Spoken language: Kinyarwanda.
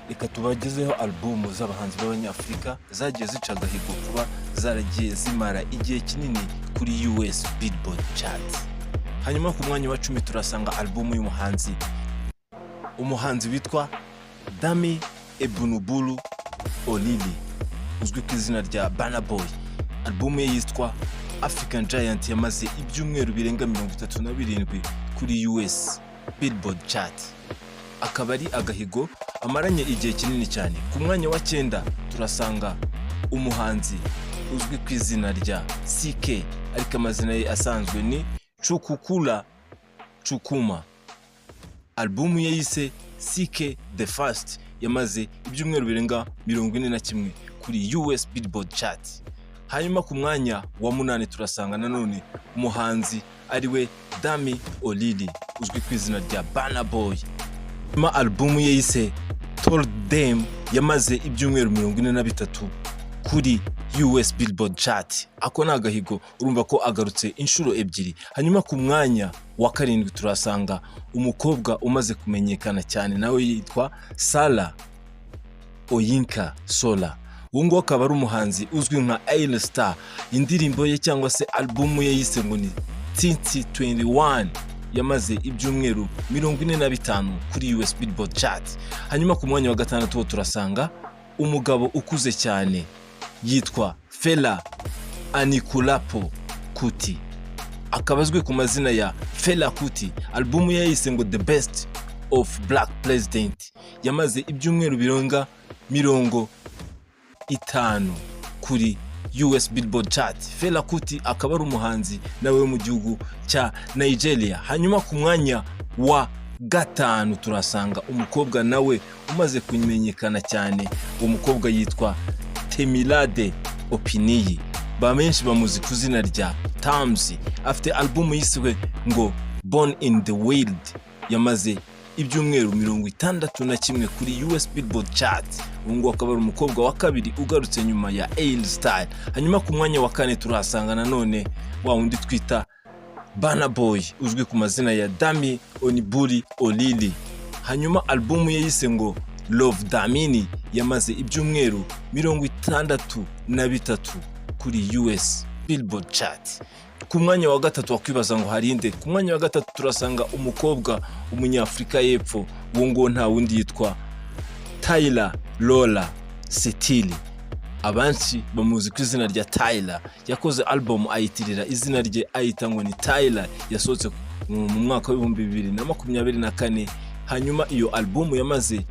reka tubagezeho album z'abahanzi b'abanyafrika zagiye zica agahigo kuba zaragiye zimara igihe kinini kuri US Billboard chart. Hanyuma ku mwanya wa 10 turasanga album umuhanzi witwa Dami Ebunubulu Olili uzwi ku izina rya Burna Boy. Album ye yitwa African Giant yamaze ibyumweru birenga 37 kuri US Billboard chart. Akaba ari agahigo amaranye igihe kinini cyane. Ku mwanya wa 9 turasanga umuhanzi uzwi ku izina rya CK, ariko amazina ye asanzwe ni Chukukula Chukuma. Album ye yise CK The First yamaze ibyumweru birenga 41 kuri US Billboard chart. Hanyuma ku mwanya wa 8 turasanga nanone umuhanzi ariwe Dami Olili uzwi ku izina rya Burna Boy. Album ye yise Told Them yamaze ibyumweru 43 kuri US Billboard chart. Ako na agahigo urumva ko agarutse inshuro ebyiri. Hanyuma ku mwanya wa 7 turasanga umukobwa umaze kumenyekana cyane nawe yitwa Sala Oyinka Sola. Uwo akaba ari umuhanzi uzwi nka A Star. Indirimbo ye cyangwa se album ye yise ngo ni Tinti 21 yamaze ibyumweru 45 kuri US Billboard chart. Hanyuma ku mwanya wa 6 turasanga umugabo ukuze cyane yitwa Fela Anikulapo Kuti. Akaba azwi ku mazina ya Fela Kuti. Album ye yise ngo The Best of Black President yamaze ibyumweru birenga 50 kuri US Billboard chart. Fela Kuti akaba ari umuhanzi nawe mu gihugu cya Nigeria. Hanyuma ku mwanya wa 5 turasanga umukobwa nawe umaze kumenyekana cyane. Umukobwa yitwa Temilade Opiniyi, bamenshi bamuzi ku izina rya Tamzi. Afite album yiswe ngo Born in the Wild yamaze ibyumweru 61 kuri US Billboard chart. Uwo akaba ari umukobwa wa kabiri ugarutse nyuma ya A Star. Hanyuma ku mwanya wa 4 turahasanga nanone wa wundi twita Burna Boy uzwi ku mazina ya Dami Onibuli Olili. Hanyuma album ye yise ngo Love Damini yamaze ibyumweru 63 kuri US Billboard chart. Ku mwanya wa 3 wakwibaza ngo harinde. Ku mwanya wa 3 turasanga umukobwa umunyafrika y'epfo. Uwo nta wundi yitwa Tyler Lola Setili. Abanshi bamuzi ku izina rya Tyler. Yakoze album ayitirira izina rye ayita ngo ni Tyler, yasohotse mu mwaka wa 2024. Hanyuma iyo album yamaze